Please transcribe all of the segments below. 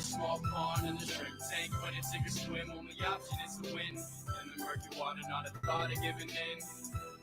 fish, small pond, and the shrimp tank. When it's sink or swim, only option is to win. In the murky water, not a thought of giving in.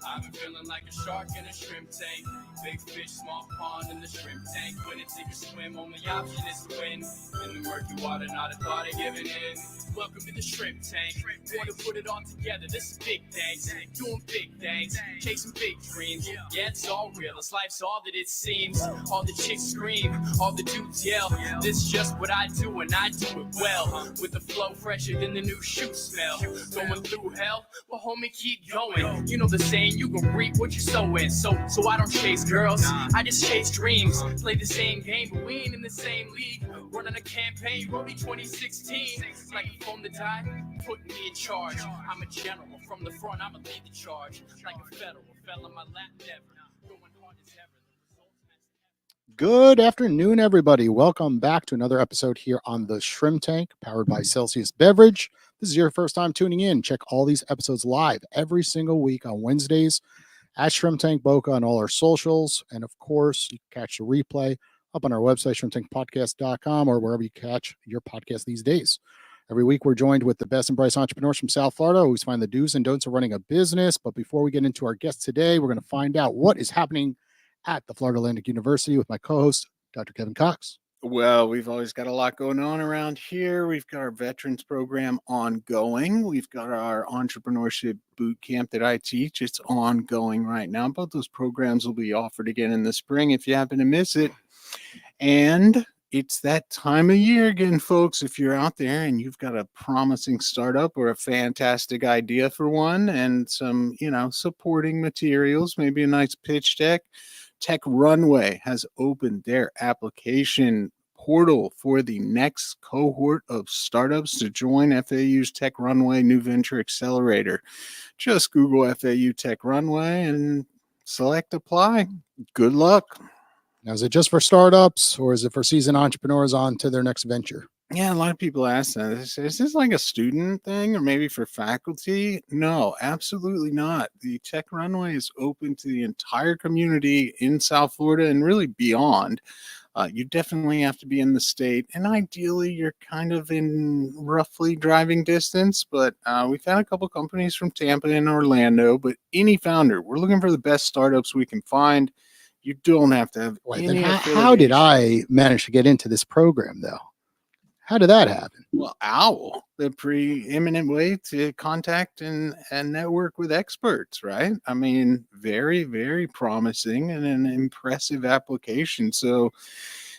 I've been feeling like a shark in a shrimp tank. Big fish, small pond, in the shrimp tank. When it's sink or swim, only option is to win. In the murky water, not a thought of giving in. Welcome to the shrimp tank. Want to put it all together, this is big things. Doing big things, chasing big dreams. Yeah, it's all real, this life's all that it seems. All the chicks scream, all the dudes yell. This is just what I do and I do it well. With the flow fresher than the new shoe smell. Going through hell, well homie keep going. You know the saying, you can reap what you sow in. So I don't chase girls, I just chase dreams. Play the same game, but we ain't in the same league. Running a campaign, Roby 2016. Like a phone to die, putting me in charge. I'm a general, from the front I'ma lead the charge. Like a federal, fell on my lap never. Going hard as ever. Good afternoon, everybody. Welcome back to another episode here on the Shrimp Tank, powered by Celsius Beverage. This is your first time tuning in. Check all these episodes live every single week on Wednesdays at Shrimp Tank Boca on all our socials. And of course, you can catch the replay up on our website, shrimptankpodcast.com, or wherever you catch your podcast these days. Every week, we're joined with the best and brightest entrepreneurs from South Florida. Always find the do's and don'ts of running a business. But before we get into our guest today, we're going to find out what is happening at the Florida Atlantic University with my co-host, Dr. Kevin Cox. Well, we've always got a lot going on around here. We've got our veterans program ongoing. We've got our entrepreneurship boot camp that I teach. It's ongoing right now. Both those programs will be offered again in the spring if you happen to miss it. And it's that time of year again, folks. If you're out there and you've got a promising startup or a fantastic idea for one and some, supporting materials, maybe a nice pitch deck, Tech Runway has opened their application portal for the next cohort of startups to join FAU's Tech Runway New Venture Accelerator. Just Google FAU Tech Runway and select apply. Good luck. Now, is it just for startups or is it for seasoned entrepreneurs on to their next venture? Yeah, a lot of people ask that. Is this like a student thing or maybe for faculty? No, absolutely not. The Tech Runway is open to the entire community in South Florida and really beyond. You definitely have to be in the state, and ideally you're kind of in roughly driving distance, but we've had a couple companies from Tampa and Orlando, but any founder, we're looking for the best startups we can find. You don't have to have any how did I manage to get into this program, though? How did that happen? Well, OWL, the preeminent way to contact and network with experts, right? I mean, very, very promising and an impressive application. So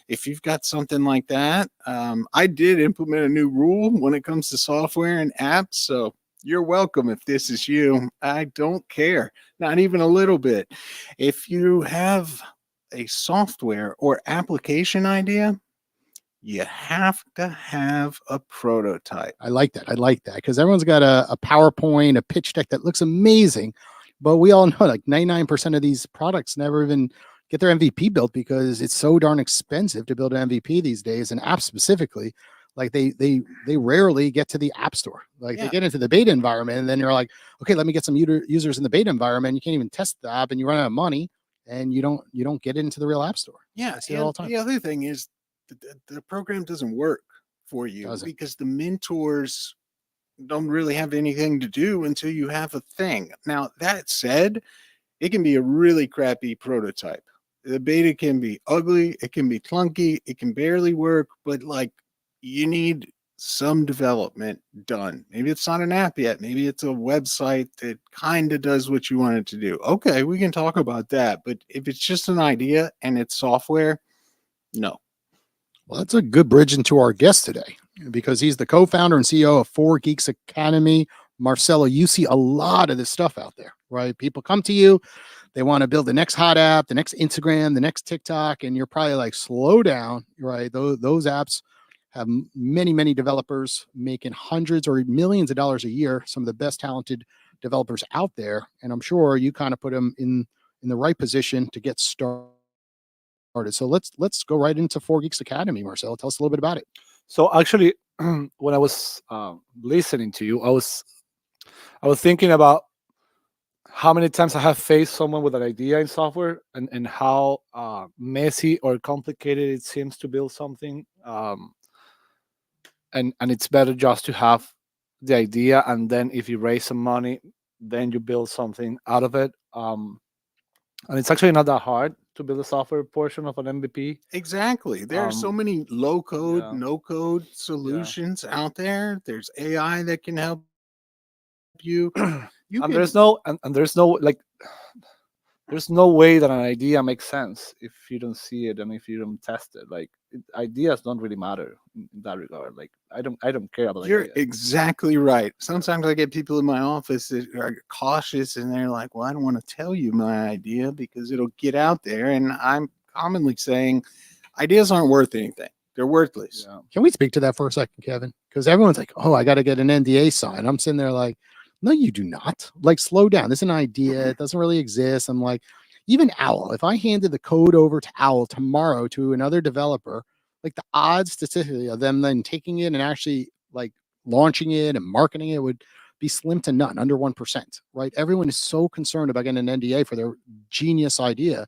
if you've got something like that, I did implement a new rule when it comes to software and apps. So you're welcome if this is you. I don't care, not even a little bit. If you have a software or application idea, you have to have a prototype. I like that because everyone's got a PowerPoint, a pitch deck that looks amazing, but we all know like 99% of these products never even get their MVP built because it's so darn expensive to build an MVP these days, and apps specifically. Like they rarely get to the app store. Like they get into the beta environment, and then you're like, okay, let me get some users in the beta environment. You can't even test the app, and you run out of money, and you don't get it into the real app store. Yeah, all the time. The other thing is the program doesn't work for you because the mentors don't really have anything to do until you have a thing. Now, that said, it can be a really crappy prototype. The beta can be ugly, it can be clunky, it can barely work, but like you need some development done. Maybe it's not an app yet. Maybe it's a website that kind of does what you want it to do. Okay, we can talk about that. But if it's just an idea and it's software, no. Well, that's a good bridge into our guest today because he's the co-founder and CEO of 4 Geeks Academy. Marcelo, you see a lot of this stuff out there, right? People come to you, they want to build the next hot app, the next Instagram, the next TikTok, and you're probably like, slow down, right? Those apps have many, many developers making hundreds or millions of dollars a year, some of the best talented developers out there. And I'm sure you kind of put them in the right position to get started. So let's go right into 4 Geeks Academy, Marcelo. Tell us a little bit about it. So actually, when I was listening to you, I was thinking about how many times I have faced someone with an idea in software and how messy or complicated it seems to build something. and it's better just to have the idea, and then if you raise some money, then you build something out of it. And it's actually not that hard to build a software portion of an MVP. Exactly. There are so many low code, yeah. no code solutions out there. There's AI that can help you. You And can, there's no and there's no like there's no way that an idea makes sense if you don't see it and if you don't test it. Like ideas don't really matter in that regard. Like I don't care about you're ideas. exactly right. Sometimes I get people in my office that are cautious and they're like, well, I don't want to tell you my idea because it'll get out there. And I'm commonly saying ideas aren't worth anything. They're worthless. Yeah. Can we speak to that for a second, Kevin? Because everyone's like, oh, I got to get an NDA signed. I'm sitting there like, no, you do not. Like, slow down. This is an idea. It doesn't really exist. I'm like, even Owl, if I handed the code over to Owl tomorrow to another developer, like the odds statistically of them then taking it and actually like launching it and marketing it would be slim to none, under 1%, right? Everyone is so concerned about getting an NDA for their genius idea.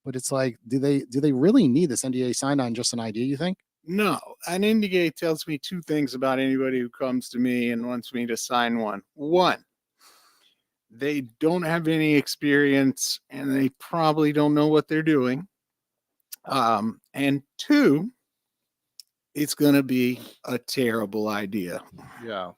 But it's like, do they really need this NDA signed on just an idea, you think? No, an NDA tells me two things about anybody who comes to me and wants me to sign one. One, they don't have any experience and they probably don't know what they're doing. And two, it's going to be a terrible idea. Yeah.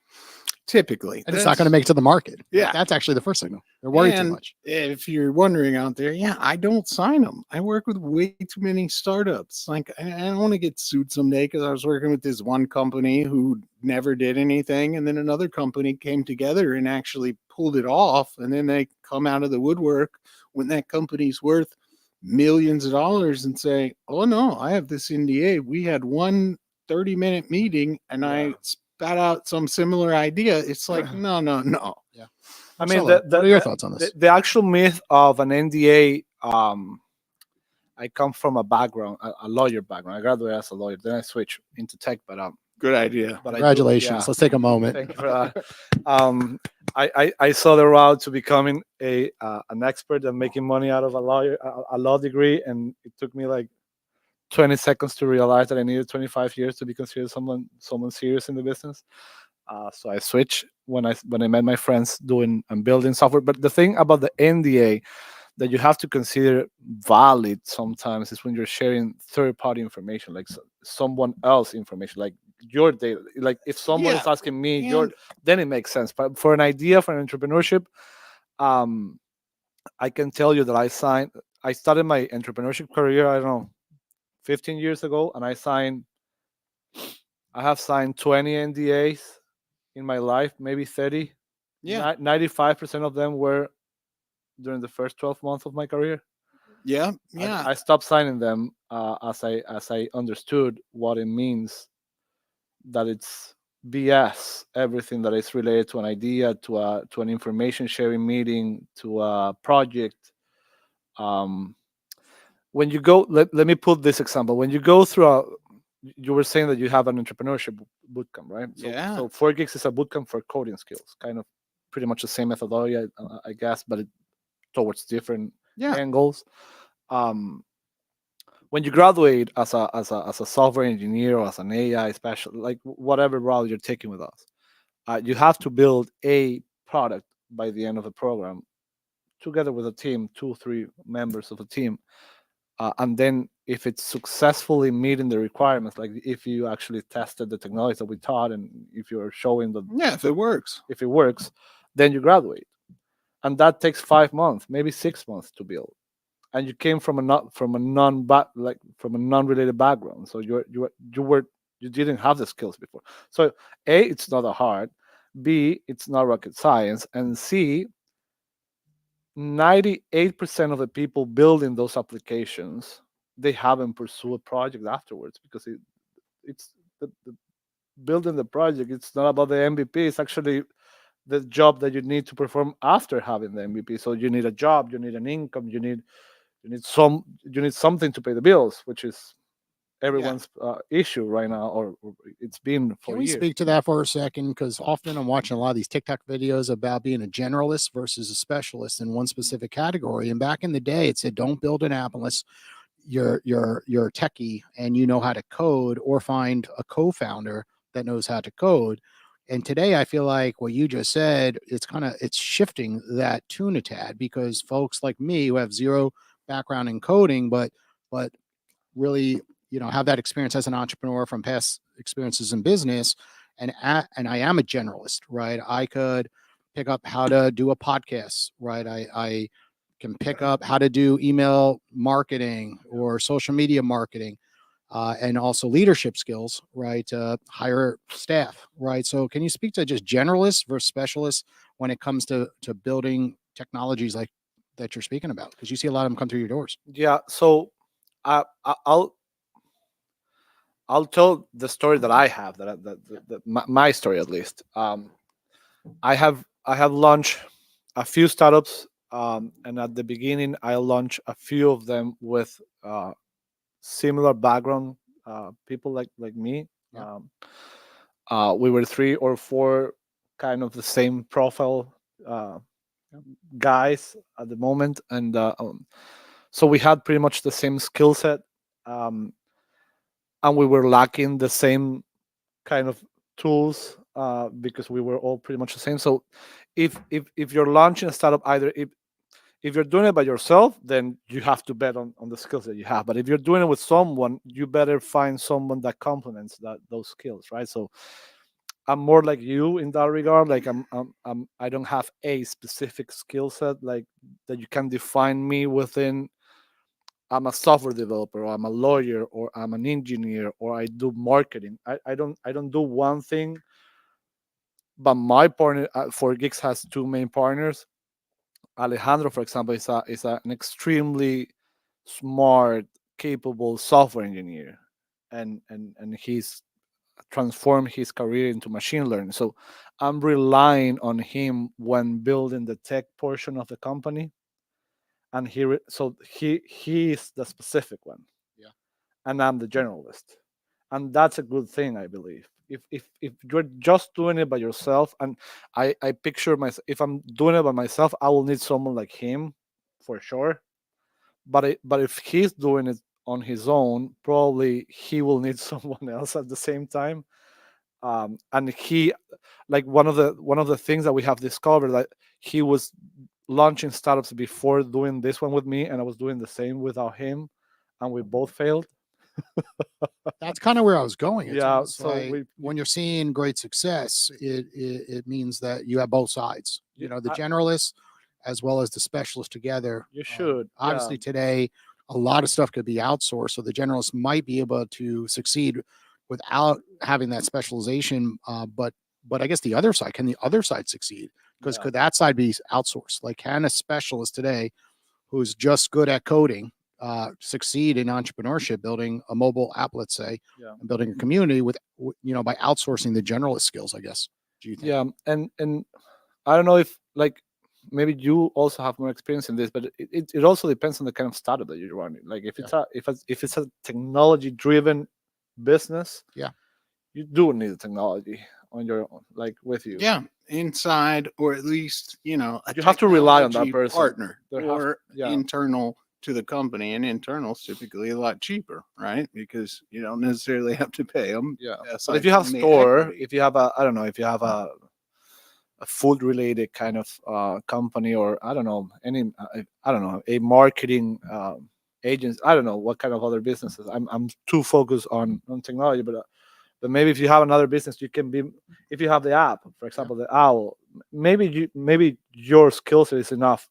Typically, And it's not going to make it to the market. Yeah. That's actually the first signal. They're worried too And much. if you're wondering out there, yeah, I don't sign them. I work with way too many startups. Like, I don't want to get sued someday because I was working with this one company who never did anything. And then another company came together and actually pulled it off. And then they come out of the woodwork when that company's worth millions of dollars and say, oh, no, I have this NDA. We had one 30-minute meeting and I spat out some similar idea. It's like, no. Yeah. I mean, Marcelo, what are your thoughts on this? The actual myth of an NDA. I come from a background, a lawyer background. I graduated as a lawyer, then I switched into tech. But good idea. But Congratulations. Let's take a moment. Thank you for that. I saw the route to becoming an expert and making money out of a law degree, and it took me like 20 seconds to realize that I needed 25 years to be considered someone serious in the business. So I switched when I met my friends doing and building software. But the thing about the NDA that you have to consider valid sometimes is when you're sharing third-party information, like someone else information, like your data. Like if someone is asking me then it makes sense. But for an idea, for an entrepreneurship, I can tell you that I started my entrepreneurship career, I don't know, 15 years ago, and I have signed 20 NDAs in my life, maybe 30. 95% of them were during the first 12 months of my career. I stopped signing them as I understood what it means that it's BS, everything that is related to an idea, to an information sharing meeting, to a project. When you go, let me put this example. When you go through you were saying that you have an entrepreneurship bootcamp, right? So 4 Gigs is a bootcamp for coding skills, kind of pretty much the same methodology, I guess, but towards different angles. When you graduate as a software engineer or as an AI specialist, like whatever route you're taking with us, you have to build a product by the end of the program, together with a team, 2-3 members of a team. And then if it's successfully meeting the requirements, like if you actually tested the technology that we taught, and if you're showing that if it works, then you graduate, and that takes 5 months, maybe 6 months to build. And you came from a non-related background, so you didn't have the skills before. So A, it's not that hard. B, it's not rocket science, and C, 98% of the people building those applications, they haven't pursued a project afterwards, because it's the building the project. It's not about the MVP. It's actually the job that you need to perform after having the MVP. So you need a job, you need an income, you need something to pay the bills, which is everyone's issue right now, or it's been for Can we years. speak to that for a second? Because often I'm watching a lot of these TikTok videos about being a generalist versus a specialist in one specific category. And back in the day, it said, don't build an app unless you're a techie and you know how to code, or find a co-founder that knows how to code. And today I feel like what you just said, it's shifting that tune a tad, because folks like me who have zero background in coding, but really, have that experience as an entrepreneur from past experiences in business, and I am a generalist, right? I could pick up how to do a podcast, right? I can pick up how to do email marketing or social media marketing, and also leadership skills, right? Hire staff, right? So, can you speak to just generalists versus specialists when it comes to building technologies like that you're speaking about? Because you see a lot of them come through your doors. Yeah. So I'll tell the story that I have, my story at least. I have launched a few startups, and at the beginning I launched a few of them with similar background, people like me. Yeah. We were 3 or 4 kind of the same profile, uh, guys at the moment, and so we had pretty much the same skill set, um, and we were lacking the same kind of tools, because we were all pretty much the same. So if you're launching a startup, either if you're doing it by yourself, then you have to bet on the skills that you have. But if you're doing it with someone, you better find someone that complements those skills, right? So I'm more like you in that regard. Like I don't have a specific skill set like that you can define me within. I'm a software developer, or I'm a lawyer, or I'm an engineer, or I do marketing. I don't do one thing. But my partner, for Gigs, has two main partners. Alejandro, for example, an extremely smart, capable software engineer, and he's transformed his career into machine learning. So I'm relying on him when building the tech portion of the company, and he is the specific one, Yeah. and I'm the generalist, and that's a good thing, I believe. If you're just doing it by yourself, and I picture myself, if I'm doing it by myself, I will need someone like him for sure. But if he's doing it on his own, probably he will need someone else at the same time. And he, like, one of the things that we have discovered, that he was launching startups before doing this one with me, and I was doing the same without him, and we both failed. That's kind of where I was going. It's Yeah, almost so like when you're seeing great success, it means that you have both sides. you, The generalists as well as the specialists together. you should, yeah. Obviously, today a lot of stuff could be outsourced, so the generalists might be able to succeed without having that specialization. But I guess the other side, can the other side succeed? Because Yeah. could that side be outsourced? Like, can a specialist today who's just good at coding succeed in entrepreneurship, building a mobile app, let's say, Yeah. and building a community by outsourcing the generalist skills, I guess. Do you think? Yeah, and I don't know if, like, maybe you also have more experience in this, but it also depends on the kind of startup that you're running. Like, if it's a technology driven business, Yeah. you do need the technology on your own, like, with you. Yeah, inside, or at least a You have to rely on that technology person. partner, There or yeah. internal to the company, and internal is typically a lot cheaper, right? Because you don't necessarily have to pay them. Yeah, but if you have store, if you have I don't know, if you have a food related kind of company, or I don't know, I don't know, a marketing agents, I don't know what kind of other businesses. I'm too focused on technology, but maybe if you have another business, you can be, if you have the app, for example, the owl, maybe your skill set is enough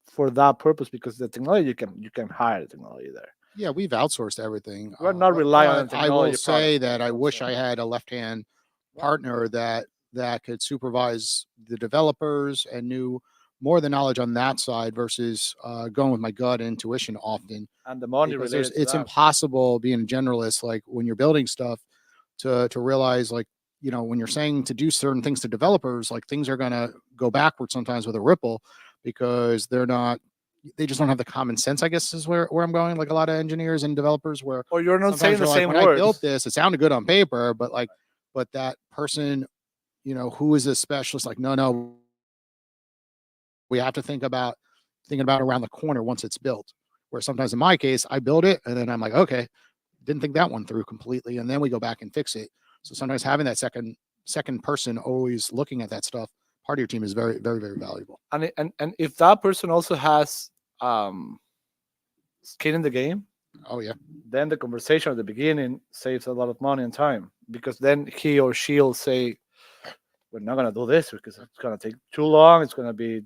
for that purpose, because the technology, you can hire the technology there. Yeah, we've outsourced everything. We're not relying on but I will technology say product, that I you know, wish so. I had a left-hand partner that could supervise the developers and knew more of the knowledge on that side versus going with my gut and intuition often. And the money Because related to it's that. impossible being a generalist, like when you're building stuff, to realize, like, when you're saying to do certain things to developers, like, things are going to go backwards sometimes with a ripple, because they just don't have the common sense, I guess, is where I'm going. Like, a lot of engineers and developers, where Or you're not saying sometimes the you're like, same when I words. built this, it sounded good on paper, but that person, who is a specialist, like, no, we have to thinking about around the corner once it's built. Where sometimes in my case, I build it and then I'm like, okay, didn't think that one through completely, and then we go back and fix it. So sometimes having that second person always looking at that stuff, part of your team is very, very, very valuable. And if that person also has skin in the game, Oh yeah. then the conversation at the beginning saves a lot of money and time, because then he or she'll say, we're not going to do this because it's going to take too long, it's going to be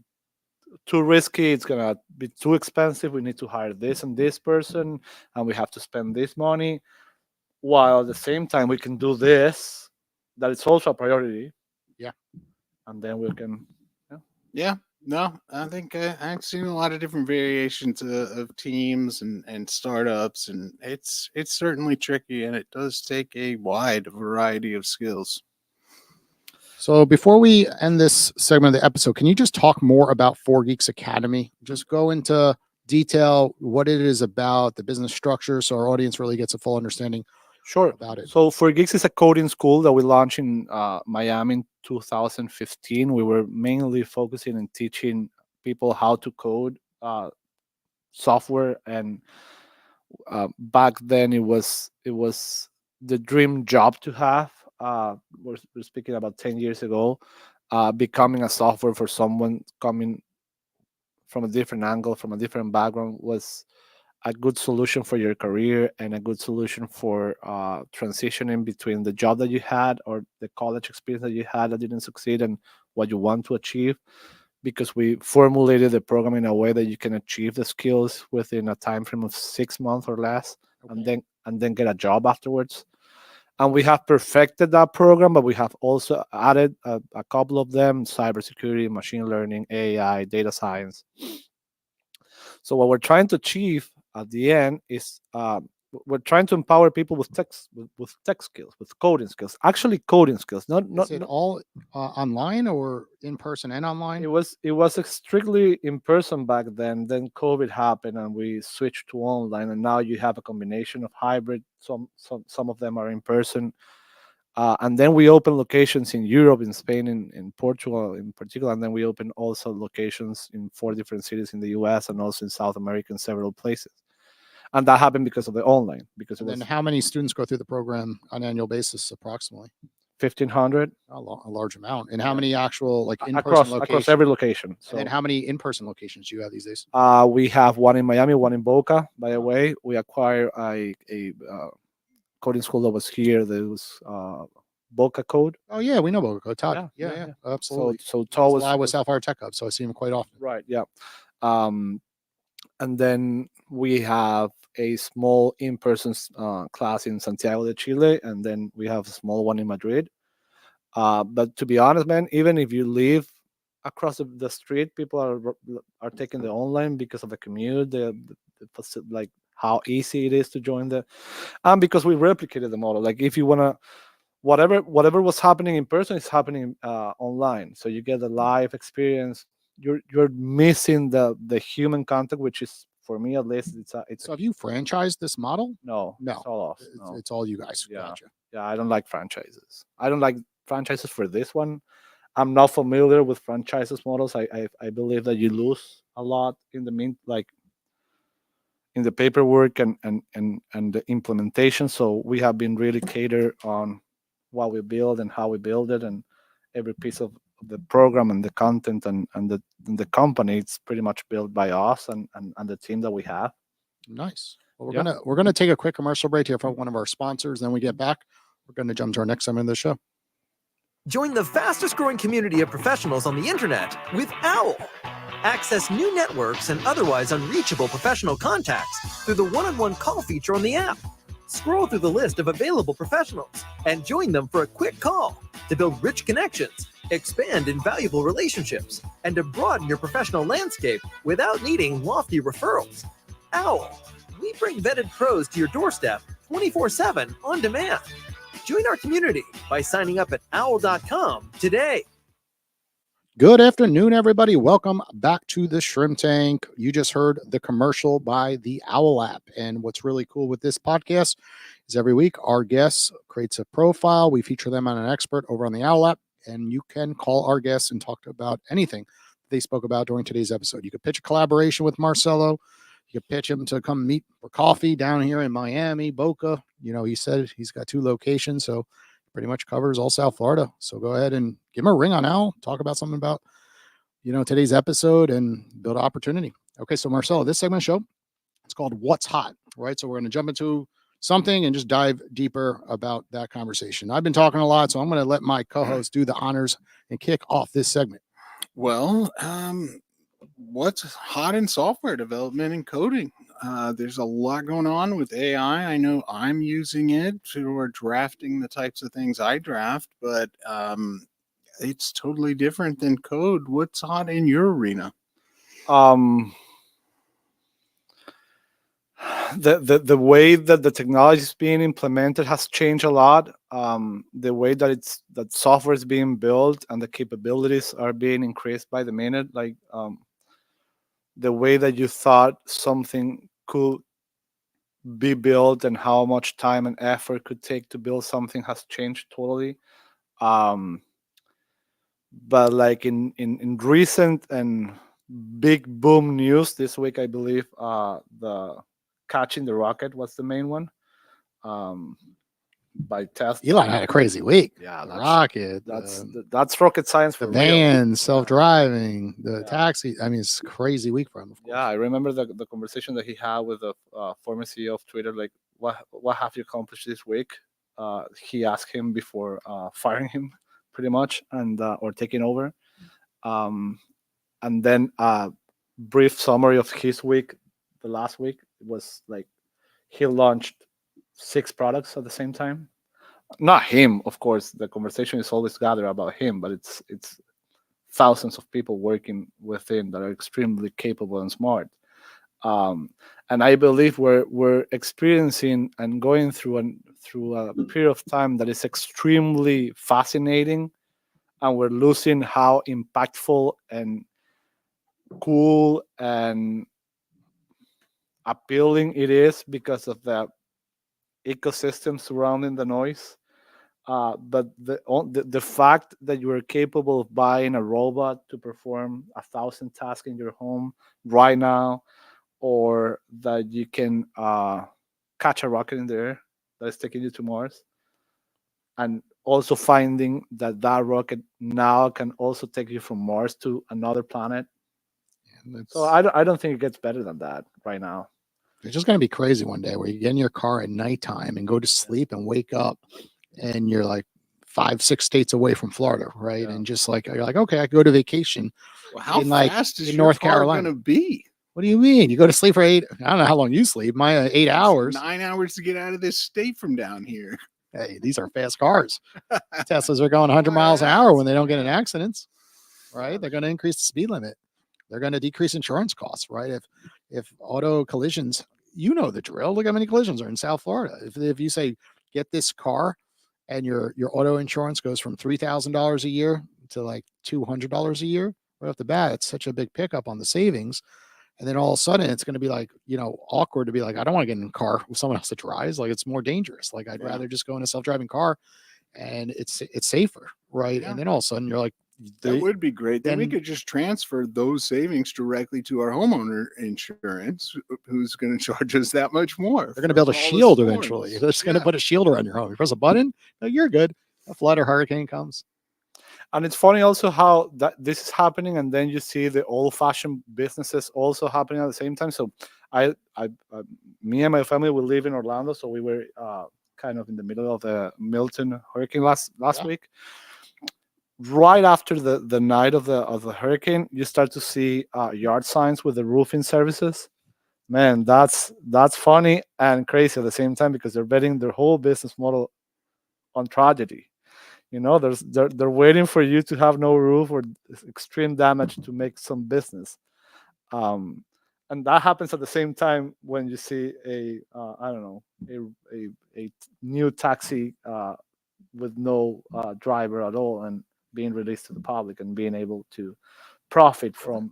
too risky, it's going to be too expensive, we need to hire this and this person, and we have to spend this money, while at the same time we can do this, that it's also a priority. Yeah. And then we can, Yeah, no, I think I've seen a lot of different variations of teams and startups, and it's certainly tricky, and it does take a wide variety of skills. So before we end this segment of the episode, can you just talk more about 4Geeks Academy? Just go into detail what it is about, the business structure, so our audience really gets a full understanding sure about it. So for Geeks is a coding school that we launched in Miami in 2015. We were mainly focusing on teaching people how to code software, and back then it was the dream job to have. We're speaking about 10 years ago. Becoming a software for someone coming from a different angle, from a different background, was a good solution for your career and a good solution for transitioning between the job that you had or the college experience that you had that didn't succeed and what you want to achieve, because we formulated the program in a way that you can achieve the skills within a time frame of 6 months or less, Okay. and then get a job afterwards. And we have perfected that program, but we have also added a couple of them: cybersecurity, machine learning, AI, data science. So what we're trying to achieve at the end is we're trying to empower people with tech skills, with coding skills, actually coding skills. Is it all online or in person and online? It was strictly in person back then. Then COVID happened and we switched to online, and now you have a combination of hybrid. Some of them are in person. And then we open locations in Europe, in Spain, in Portugal in particular. And then we open also locations in 4 different cities in the US and also in South America in several places. And that happened because of the online. Because And it then was how many students go through the program on an annual basis, approximately? 1,500 A large amount. And how Yeah. many actual like in-person across locations? every location. So And then how many in-person locations do you have these days? we have one in Miami, one in Boca. By the way, we acquired a coding school that was here. That was Boca Code. Oh yeah, we know Boca. Todd. Yeah, Yeah, yeah. absolutely. So He's Todd live with was Sapphire Tech Hub, so I see him quite often. right. Yeah. And then we have a small in-person class in Santiago de Chile, and then we have a small one in Madrid. But to be honest, man, even if you live across the street, people are taking the online because of the commute, like how easy it is to join and because we replicated the model. Like if you wanna, whatever was happening in person is happening online, so you get the live experience. You're missing the human contact, which is, for me at least, it's So have you franchised this model? no, No. it's all us. No. It's all you guys. Yeah. Gotcha. Yeah, I don't like franchises. I don't like franchises for this one. I'm not familiar with franchises models. I believe that you lose a lot in in the paperwork and the implementation. So we have been really catered on what we build and how we build it, and every piece of the program and the content and the company, it's pretty much built by us and the team that we have. Nice. Well, Yeah. we're gonna take a quick commercial break here from one of our sponsors. Then we get back. We're gonna jump to our next segment of the show. Join the fastest growing community of professionals on the internet with OWL. Access new networks and otherwise unreachable professional contacts through the one-on-one call feature on the app. Scroll through the list of available professionals and join them for a quick call to build rich connections, expand invaluable relationships, and to broaden your professional landscape without needing lofty referrals. OWL. We bring vetted pros to your doorstep 24/7 on demand. Join our community by signing up at owl.com today. Good afternoon, everybody. Welcome back to the Shrimp Tank. You just heard the commercial by the Owl app. And what's really cool with this podcast is every week our guest creates a profile. We feature them on an expert over on the Owl app. And you can call our guests and talk about anything they spoke about during today's episode. You could pitch a collaboration with Marcelo. You could pitch him to come meet for coffee down here in Miami, Boca. You know, he said he's got 2 locations. So pretty much covers all South Florida. So go ahead and give him a ring on Al. Talk about something about, today's episode and build opportunity. Okay, so Marcelo, this segment of the show, it's called What's Hot, right? So we're going to jump into something and just dive deeper about that conversation. I've been talking a lot, so I'm going to let my co-host do the honors and kick off this segment. Well, what's hot in software development and coding? There's a lot going on with AI. I know I'm using it for drafting the types of things I draft, but it's totally different than code. What's hot in your arena? The way that the technology is being implemented has changed a lot. The way that software is being built and the capabilities are being increased by the minute. Like the way that you thought something could be built and how much time and effort could take to build something has changed totally. But like in recent and big boom news this week, I believe the catching the rocket was the main one, by Tesla. Elon had a crazy week. Yeah, the rocket. That's rocket science for the real. van, self-driving, the taxi. I mean, it's a crazy week for him. Of course. Yeah, I remember the conversation that he had with the former CEO of Twitter. Like, what have you accomplished this week? He asked him before firing him, pretty much, and or taking over. And then brief summary of his week. The last week was like he launched 6 products at the same time. Not him, of course. The conversation is always gathered about him, but it's thousands of people working within that are extremely capable and smart. And I believe we're experiencing and going through a period of time that is extremely fascinating, and we're losing how impactful and cool and appealing it is because of the ecosystem surrounding the noise. But the fact that you are capable of buying a robot to perform 1,000 tasks in your home right now, or that you can catch a rocket in the air that is taking you to Mars, and also finding that rocket now can also take you from Mars to another planet. So I don't think it gets better than that right now. It's just going to be crazy one day where you get in your car at nighttime and go to sleep and wake up and you're like 5-6 states away from Florida, right? Yeah. And just like you're like, okay, I could go to vacation. Well, how fast is North your car Carolina going to be? What do you mean? You go to sleep for 8? I don't know how long you sleep. Mine 8 hours. 9 hours to get out of this state from down here. Hey, these are fast cars. Teslas are going 100 miles an hour when they don't get in accidents, right? They're going to increase the speed limit. They're going to decrease insurance costs, right? If auto collisions, the drill. Look how many collisions are in South Florida. If you say get this car, and your auto insurance goes from $3,000 a year to like $200 a year right off the bat, it's such a big pickup on the savings. And then all of a sudden it's going to be like, awkward to be like, I don't want to get in a car with someone else that drives. Like, it's more dangerous. Like, I'd rather just go in a self-driving car, and it's safer, right? Yeah. And then all of a sudden you're like, that would be great. Then we could just transfer those savings directly to our homeowner insurance, who's going to charge us that much more. They're going to build a shield eventually. They're just going to put a shield around your home. You press a button, you're good. A flood or hurricane comes. And it's funny also how that this is happening, and then you see the old-fashioned businesses also happening at the same time. So me and my family, we live in Orlando, so we were kind of in the middle of the Milton hurricane last week. Right after the night of the hurricane, you start to see yard signs with the roofing services. Man, that's funny and crazy at the same time, because they're betting their whole business model on tragedy. They're waiting for you to have no roof or extreme damage to make some business. And that happens at the same time when you see a new taxi with no driver at all, and being released to the public and being able to profit from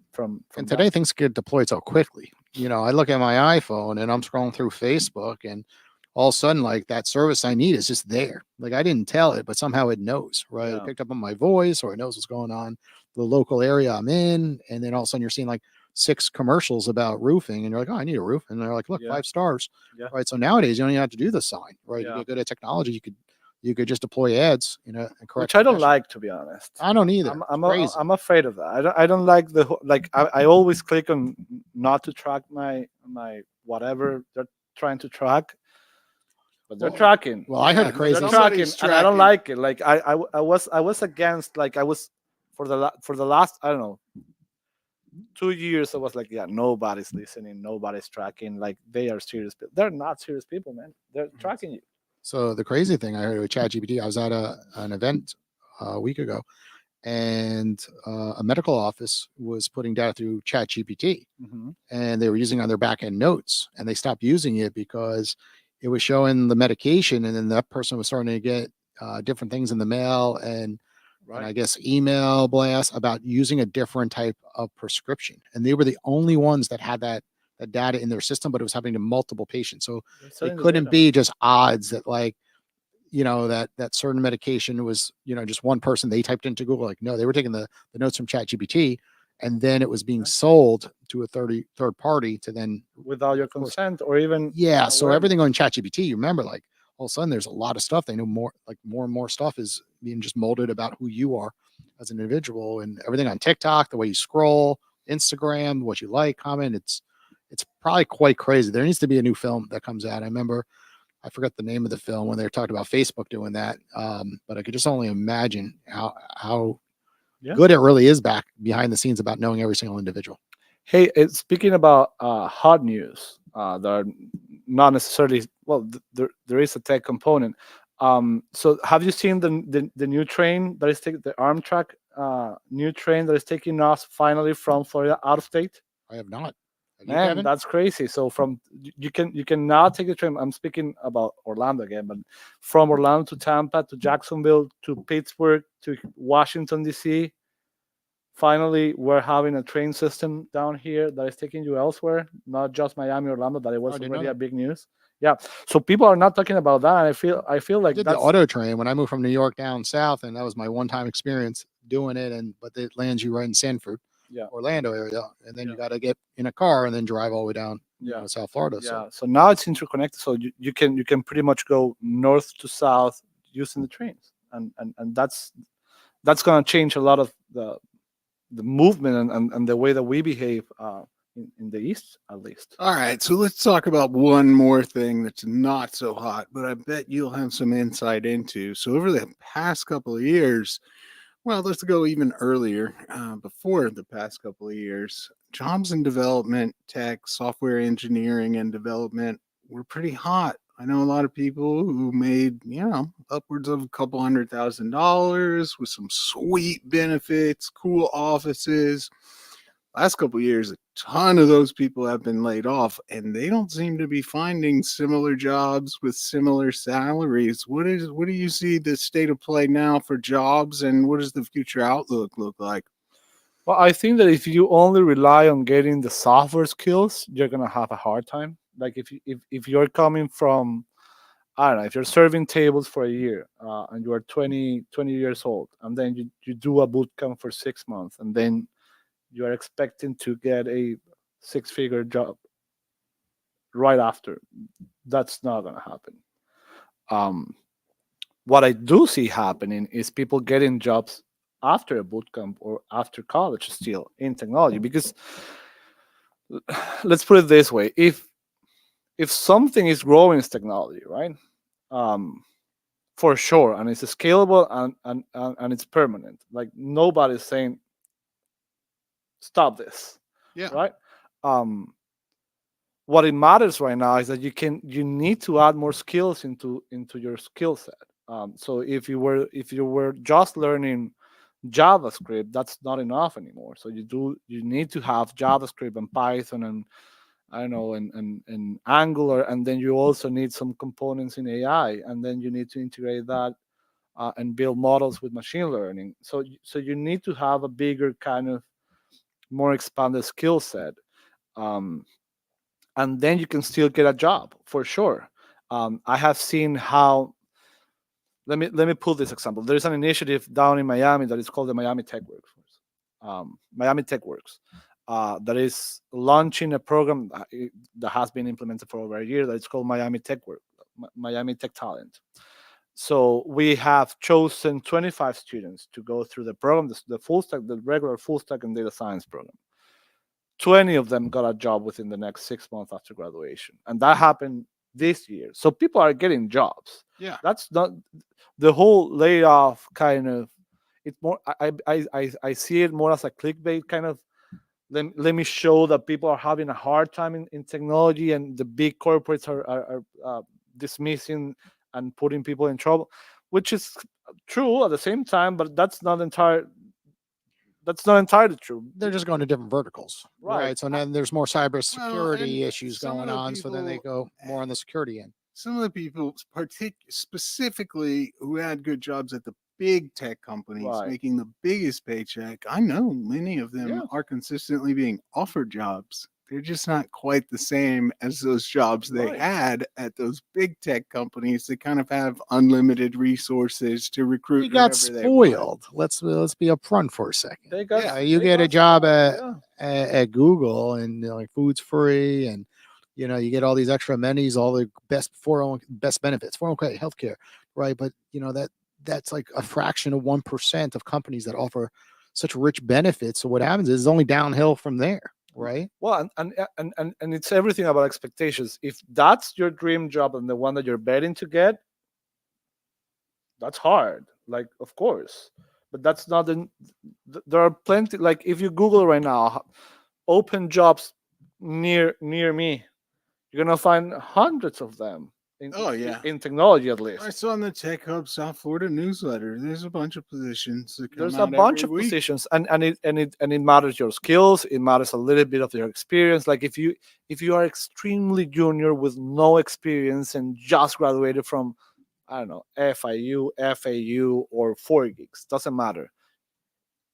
and today things get deployed so quickly. I look at my iPhone and I'm scrolling through Facebook, and all of a sudden, like, that service I need is just there. Like, I didn't tell it, but somehow it knows, right? Yeah. It picked up on my voice, or it knows what's going on, the local area I'm in. And then all of a sudden you're seeing like 6 commercials about roofing, and you're like, oh, I need a roof. And they're like, look, 5 stars. Yeah. Right. So nowadays you don't even have to do the sign, right? Yeah. You get good at technology. You could you could just deploy ads, in a correct which I don't fashion. like, to be honest. I don't either. I'm, It's crazy. I'm afraid of that. I don't like like I always click on not to track my whatever they're trying to track, but they're Well, tracking. Well, I heard Yeah, a crazy. They're somebody's tracking, and I don't tracking. like it. Like I was against. Like I was for the last, I don't know, 2 years. I was like, yeah, nobody's listening, nobody's tracking. Like they are serious. They're not serious people, man. They're tracking you. So the crazy thing I heard with ChatGPT, I was at an event a week ago, and a medical office was putting data through ChatGPT, and they were using it on their back end notes, and they stopped using it because it was showing the medication, and then that person was starting to get different things in the mail, and I guess email blasts about using a different type of prescription, and they were the only ones that had that data in their system, but it was happening to multiple patients. So it couldn't be just odds that, like, that certain medication was, just one person they typed into Google. Like, no, they were taking the notes from ChatGPT, and then it was being sold to a third party to then, without your of course. consent or even Yeah. So awareness. everything on ChatGPT, you remember, like, all of a sudden there's a lot of stuff. They know more, like more and more stuff is being just molded about who you are as an individual, and everything on TikTok, the way you scroll, Instagram, what you like, comment. It's probably quite crazy. There needs to be a new film that comes out. I forgot the name of the film when they were talking about Facebook doing that. But I could just only imagine how good it really is back behind the scenes about knowing every single individual. Hey, speaking about hot news, that are not necessarily, well, there is a tech component. So have you seen the new train that is taking the Amtrak new train that is taking us finally from Florida out of state? I have not. Have you, Man, Kevin? that's crazy. So from you can now take the train. I'm speaking about Orlando again, but from Orlando to Tampa to Jacksonville to Pittsburgh to Washington D.C. Finally, we're having a train system down here that is taking you elsewhere, not just Miami, Orlando. That it was didn't know already a that. big news. Yeah, so people are not talking about that. And I feel I like did the that's auto train when I moved from New York down south, and that was my one-time experience doing it. But it lands you right in Sanford, yeah. Orlando area, and then Yeah. you got to get in a car and then drive all the way down, Yeah. South Florida. Yeah, so now it's interconnected. So you can pretty much go north to south using the trains, and that's going to change a lot of the movement and the way that we behave in the east, at least. All right, so let's talk about one more thing that's not so hot, but I bet you'll have some insight into. So over the past couple of years, well, let's go even earlier, before the past couple of years, jobs in development, tech, software engineering, and development were pretty hot. I know a lot of people who made, upwards of a couple $100,000 with some sweet benefits, cool offices. Last couple of years, a ton of those people have been laid off, and they don't seem to be finding similar jobs with similar salaries. What do you see the state of play now for jobs, and what does the future outlook look like? Well, I think that if you only rely on getting the software skills, you're gonna have a hard time. Like if you're coming from, I don't know, if you're serving tables for a year and you are 20 years old, and then you do a boot camp for 6 months, and then you are expecting to get a six-figure job right after, that's not going to happen. What I do see happening is people getting jobs after a boot camp or after college still in technology, because let's put it this way, if something is growing, it's technology, right? For sure, and it's scalable and it's permanent. Like nobody's saying stop this. Yeah. Right. What it matters right now is that you need to add more skills into your skill set. So if you were just learning JavaScript, that's not enough anymore. So you need to have JavaScript and Python and I don't know and Angular, and then you also need some components in AI, and then you need to integrate that and build models with machine learning. So you need to have a bigger kind of more expanded skill set, and then you can still get a job for sure. I have seen how. Let me pull this example. There's an initiative down in Miami that is called the Miami Tech Works. Miami Tech Works, that is launching a program that has been implemented for over a year. That is called Miami Tech Work, Miami Tech Talent. So we have chosen 25 students to go through the program, the full stack, the regular full stack and data science program. 20 of them got a job within the next 6 months after graduation, and that happened this year. So people are getting jobs. Yeah. That's not the whole layoff kind of. It's more. I see it more as a clickbait kind of. Let me show that people are having a hard time in technology, and the big corporates are dismissing and putting people in trouble, which is true at the same time, but that's not entirely true. They're just going to different verticals, right? Right. So now there's more cybersecurity and issues some of going the on, so then they people- go more on the security end. Some of the people, specifically who had good jobs at the big tech companies, Right. making the biggest paycheck, I know many of them Yeah. are consistently being offered jobs. They're just not quite the same as those jobs they Right. had at those big tech companies that kind of have unlimited resources to recruit. We got whoever they want. spoiled. Let's be upfront for a second. They got. Yeah, You they get a got job spoiled, at Google, and like food's free, and you get all these extra amenities, all the best best benefits, 401k, healthcare, right? But that's like a fraction of 1% of companies that offer such rich benefits. So what happens is it's only downhill from there, right? Well, and it's everything about expectations. If that's your dream job and the one that you're betting to get, that's hard. Like, of course, but that's not there are plenty. Like, if you Google right now, open jobs near me, you're gonna find hundreds of them. Oh, yeah. In technology at I least. saw in the Tech Hub South Florida newsletter. There's a bunch of positions that come There's out a bunch every of week. positions, and it matters your skills. It matters a little bit of your experience. Like, if you are extremely junior with no experience and just graduated from, I don't know, FIU, FAU, or 4 gigs, doesn't matter.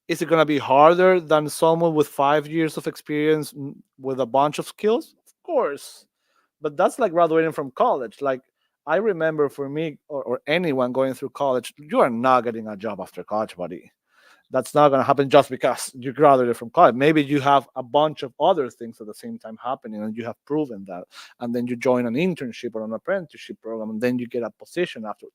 Is it gonna be harder than someone with 5 years of experience with a bunch of skills? Of course, but that's like graduating from college. Like, I remember for me, or anyone going through college, you are not getting a job after college, buddy. That's not going to happen just because you graduated from college. Maybe you have a bunch of other things at the same time happening, and you have proven that. And then you join an internship or an apprenticeship program, and then you get a position after.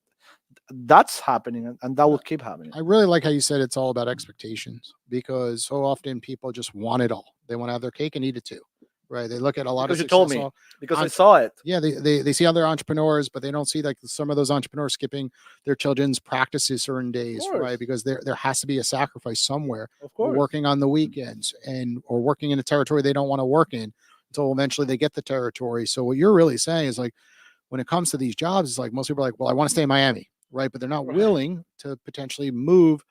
That's happening, and that will keep happening. I really like how you said it's all about expectations, because so often people just want it all. They want to have their cake and eat it too, right? They look at a lot Because of you told me. successful- Because I I'm- saw it. Yeah, they see other entrepreneurs, but they don't see like some of those entrepreneurs skipping their children's practices certain days, course. right? Because there has to be a sacrifice somewhere, Of or course. working on the weekends or working in a territory they don't want to work in until eventually they get the territory. So what you're really saying is, like, when it comes to these jobs, it's like most people are like, well, I want to stay in Miami, right? But they're not Right. willing to potentially move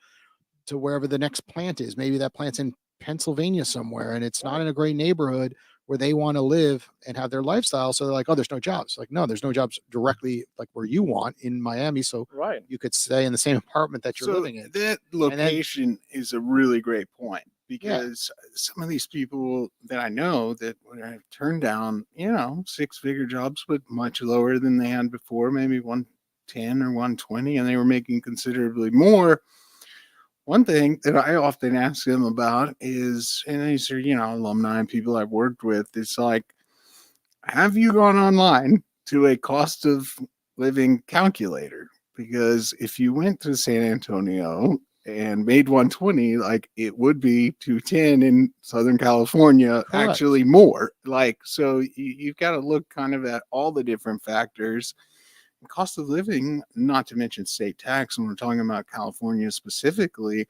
to wherever the next plant is. Maybe that plant's in Pennsylvania somewhere, and it's not Right. in a great neighborhood where they want to live and have their lifestyle. So they're like, oh, there's no jobs. Like, no, there's no jobs directly like where you want in Miami. So Right. you could stay in the same apartment that you're So living in. that then- location is a really great point, because some of these people that I know that have turned down, 6-figure jobs, but much lower than they had before, maybe 110 or 120, and they were making considerably more. One thing that I often ask them about is, and these are, alumni people I've worked with, it's like, have you gone online to a cost of living calculator? Because if you went to San Antonio and made 120, like, it would be 210 in Southern California, Correct. actually more. Like, so you've got to look kind of at all the different factors. Cost of living, not to mention state tax, when we're talking about California specifically,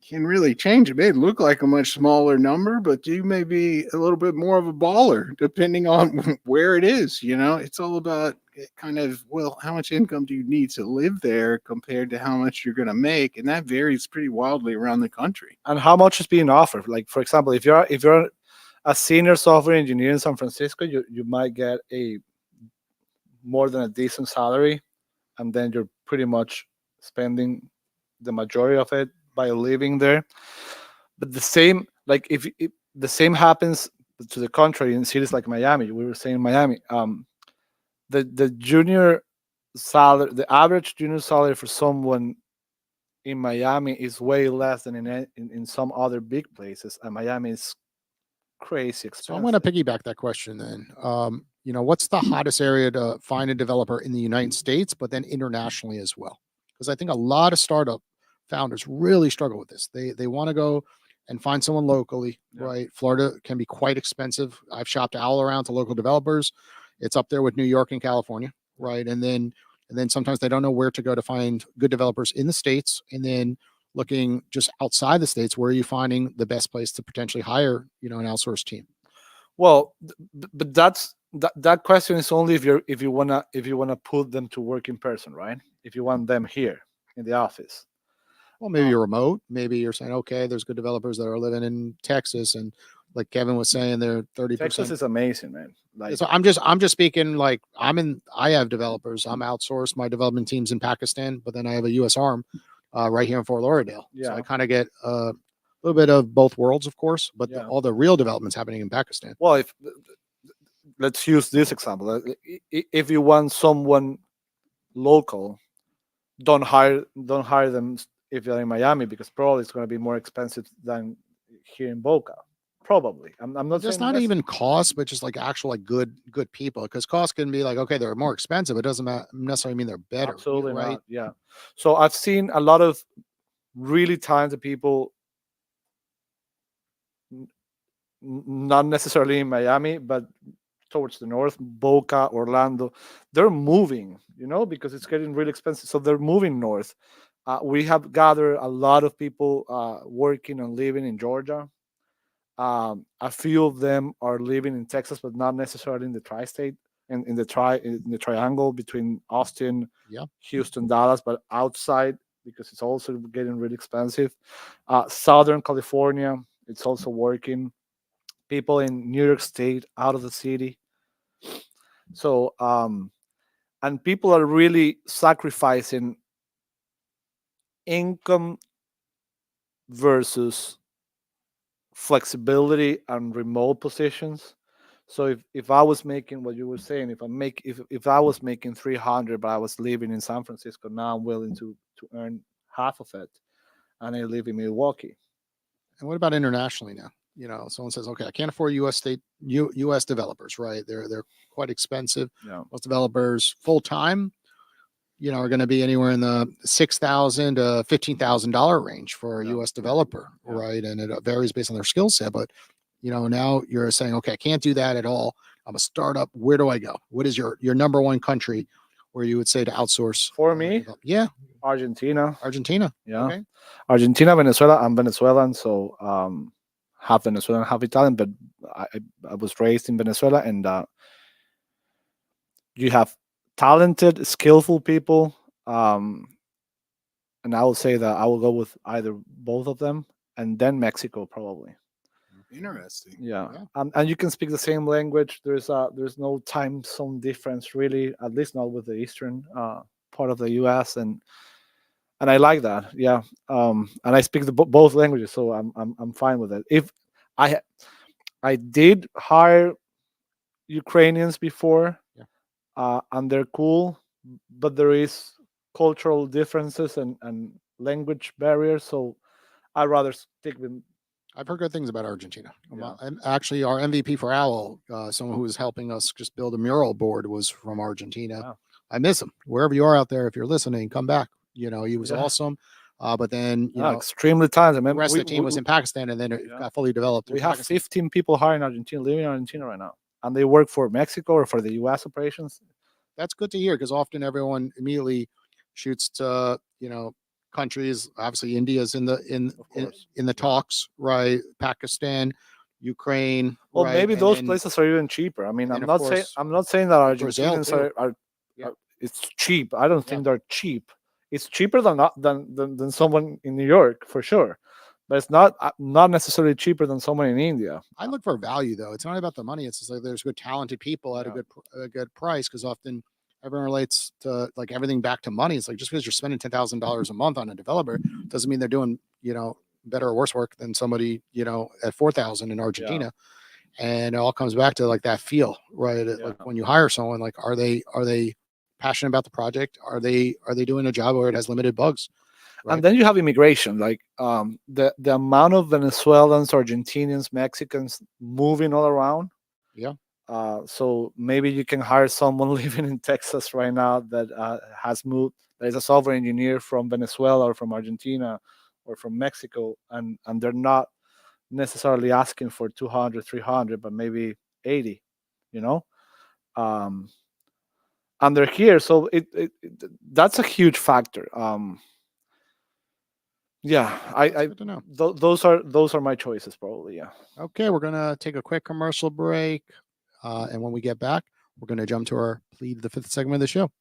can really change. It may look like a much smaller number, but you may be a little bit more of a baller depending on where it is. It's all about kind of, well, how much income do you need to live there compared to how much you're going to make, and that varies pretty wildly around the country. And how much is being offered? Like, for example, if you're a senior software engineer in San Francisco, you might get a more than a decent salary, and then you're pretty much spending the majority of it by living there. But the same, like, if the same happens to the contrary in cities like Miami. We were saying Miami, the junior salary, the average junior salary for someone in Miami is way less than in some other big places, and Miami is crazy expensive. So I'm going to piggyback that question then. what's the hottest area to find a developer in the United States, but then internationally as well? Because I think a lot of startup founders really struggle with this. They want to go and find someone locally, right? Florida can be quite expensive. I've shopped all around to local developers. It's up there with New York and California, right? And then sometimes they don't know where to go to find good developers in the States. And then looking just outside the States, where are you finding the best place to potentially hire, an outsourced team? Well, but that question is only if you wanna put them to work in person, right? If you want them here in the office. Well, maybe you're remote. Maybe you're saying, okay, there's good developers that are living in Texas, and like Kevin was saying, they're 30%. Texas is amazing, man. Like, So I'm just speaking like I have developers. I'm outsourced. My development team's in Pakistan, but then I have a U.S. arm right here in Fort Lauderdale. So Yeah. I kind of get a little bit of both worlds, of course, but Yeah. all the real development's happening in Pakistan. well, if let's use this example. If you want someone local, don't hire them if you're in Miami, because probably it's going to be more expensive than here in Boca. Probably. I'm not Just saying not even cost, but just like actual like good people. Because cost can be like, okay, they're more expensive. It doesn't necessarily mean they're better. absolutely right? not. Yeah. So I've seen a lot of really talented people, not necessarily in Miami, but towards the north, Boca, Orlando. They're moving, because it's getting really expensive. So they're moving north. We have gathered a lot of people working and living in Georgia. A few of them are living in Texas, but not necessarily in the tri-state, in the triangle between Austin, Yeah. Houston, Dallas, but outside, because it's also getting really expensive. Southern California, it's also working. People in New York State, out of the city. So, and people are really sacrificing income versus flexibility and remote positions. So if I was making what you were saying, if I was making 300, but I was living in San Francisco, now I'm willing to earn half of it, and I live in Milwaukee. And what about internationally now? Someone says, okay, I can't afford U.S. developers, right? They're quite expensive. Yeah. Most developers full time, are going to be anywhere in the $6,000 to $15,000 range for a U.S. developer, right? And it varies based on their skill set. But now you're saying, okay, I can't do that at all. I'm a startup. Where do I go? What is your number one country where you would say to outsource? For me, yeah, Argentina. Yeah. Okay. Argentina, Venezuela. I'm Venezuelan, so half Venezuelan, half Italian. But I was raised in Venezuela, and you have talented, skillful people, and I would say that I will go with either both of them, and then Mexico probably. Interesting. Yeah. And you can speak the same language. There's no time zone difference really, at least not with the eastern part of the U.S. and I like that. Yeah. And I speak both languages, so I'm fine with it. If I did hire Ukrainians before, and they're cool, but there is cultural differences and language barriers, so I'd rather stick with. I've heard good things about Argentina. Yeah. Actually, our MVP for Owl, someone who was helping us just build a mural board, was from Argentina. Wow. I miss him. Wherever you are out there, if you're listening, come back. He was awesome. But then, extremely talented. the rest of the team was in Pakistan, and then it got fully developed. We have 15 people hired in Argentina, living in Argentina right now, and they work for Mexico or for the U.S. operations. That's good to hear, because often everyone immediately shoots to, countries. Obviously, India's in the talks, right? Pakistan, Ukraine. Well, right? maybe And those then- places are even cheaper. I mean, and I'm then, of not saying that Brazil, Argentinians too. are Yeah. it's cheap. I don't think they're cheap. It's cheaper than someone in New York for sure, but it's not necessarily cheaper than someone in India. I look for value, though. It's not about the money. It's just like there's good, talented people at a good price, because often everyone relates to like everything back to money. It's like, just because you're spending $10,000 a month on a developer doesn't mean they're doing better or worse work than somebody at 4,000 in Argentina. And it all comes back to like that feel, right? Like when you hire someone, like are they passionate about the project? Are they doing a job where it has limited bugs? Right? And then you have immigration, like the amount of Venezuelans, Argentinians, Mexicans moving all around. Yeah. So maybe you can hire someone living in Texas right now that has moved, that is a software engineer from Venezuela or from Argentina or from Mexico, and they're not necessarily asking for 200, 300, but maybe 80, you know? Um, and they're here. So that's a huge factor. Yeah, That's good to know. those are my choices probably. Yeah. Okay, we're gonna take a quick commercial break, and when we get back, we're gonna jump to our plead the fifth segment of the show.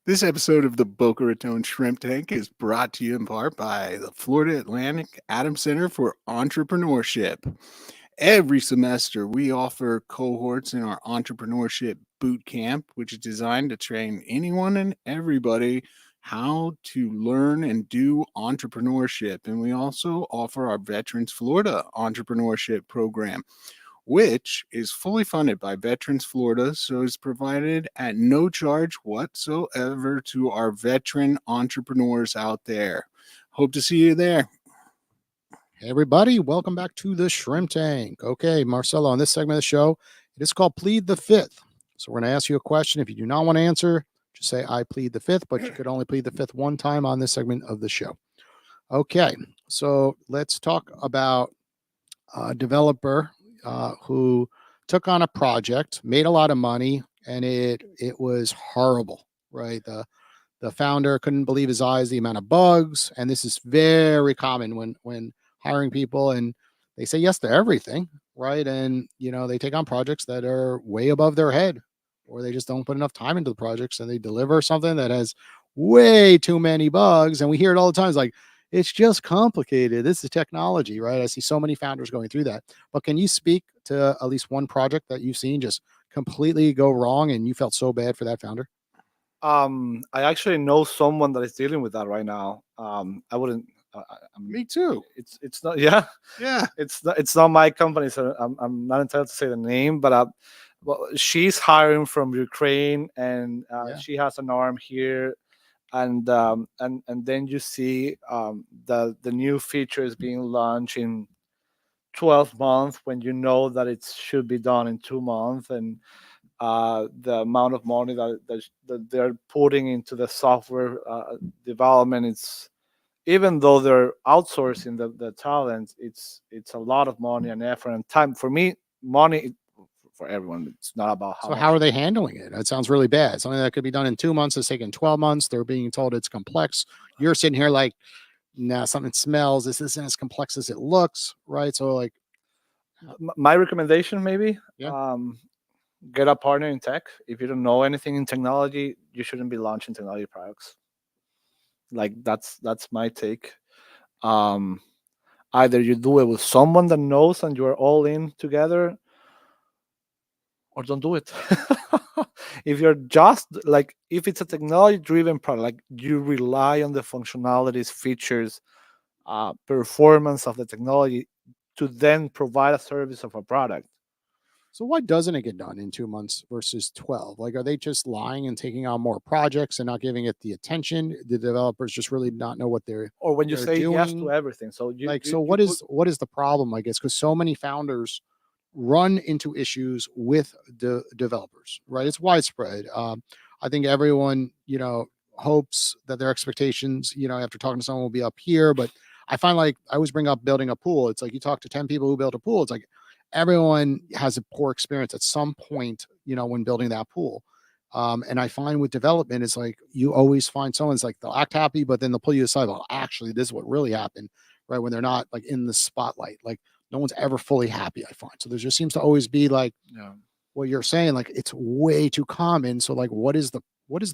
This episode of the Boca Raton Shrimp Tank is brought to you in part by the Florida Atlantic Adams Center for Entrepreneurship. Every semester, we offer cohorts in our entrepreneurship boot camp, which is designed to train anyone and everybody how to learn and do entrepreneurship. And we also offer our Veterans Florida Entrepreneurship Program, which is fully funded by Veterans Florida, so is provided at no charge whatsoever to our veteran entrepreneurs out there. Hope to see you there. Hey everybody, welcome back to the Shrimp Tank. Okay, Marcelo, on this segment of the show, it is called Plead the Fifth. So we're going to ask you a question. If you do not want to answer, just say I plead the fifth, but you could only plead the fifth one time on this segment of the show. Okay, so let's talk about a developer who took on a project, made a lot of money, and it was horrible, right? The founder couldn't believe his eyes, the amount of bugs, and this is very common when hiring people and they say yes to everything, right? And they take on projects that are way above their head, or they just don't put enough time into the projects and they deliver something that has way too many bugs. And we hear it all the time. It's like, it's just complicated. This is technology, right? I see so many founders going through that. But can you speak to at least one project that you've seen just completely go wrong and you felt so bad for that founder? I actually know someone that is dealing with that right now. I wouldn't. Me too. It's not. Yeah, Yeah. it's not my company, so I'm not entitled to say the name. But well, she's hiring from Ukraine, and Yeah. she has an arm here, and then you see the new features being launched in 12 months when you know that it should be done in 2 months, and the amount of money that they're putting into the software development, it's, even though they're outsourcing the talent, it's a lot of money and effort and time. For me, money for everyone, it's not about how So much. how are they handling it? It sounds really bad. Something that could be done in 2 months is taking 12 months. They're being told it's complex. You're sitting here like, nah, something smells. This isn't as complex as it looks, right? So like, My recommendation, maybe, Yeah. get a partner in tech. If you don't know anything in technology, you shouldn't be launching technology products. Like that's my take. um Either you do it with someone that knows and you're all in together, or don't do it. If you're just like, if it's a technology driven product, like you rely on the functionalities, features, performance of the technology to then provide a service of a product. so why doesn't it get done in 2 months versus 12? Like, are they just lying and taking on more projects and not giving it the attention? The developers just really not know what Or when you they're say yes to doing? everything, so Like, so you put, what is the problem? I guess because so many founders run into issues with the developers, right? It's widespread. I think everyone, hopes that their expectations, after talking to someone will be up here. But I find like I always bring up building a pool. It's like you talk to 10 people who built a pool. It's like everyone has a poor experience at some point, when building that pool. And I find with development, it's like you always find someone's like they'll act happy, but then they'll pull you aside. Well, actually, this is what really happened, right? When they're not like in the spotlight. Like no one's ever fully happy, I find. So there just seems to always be like yeah. what you're saying, like it's way too common. So like what is the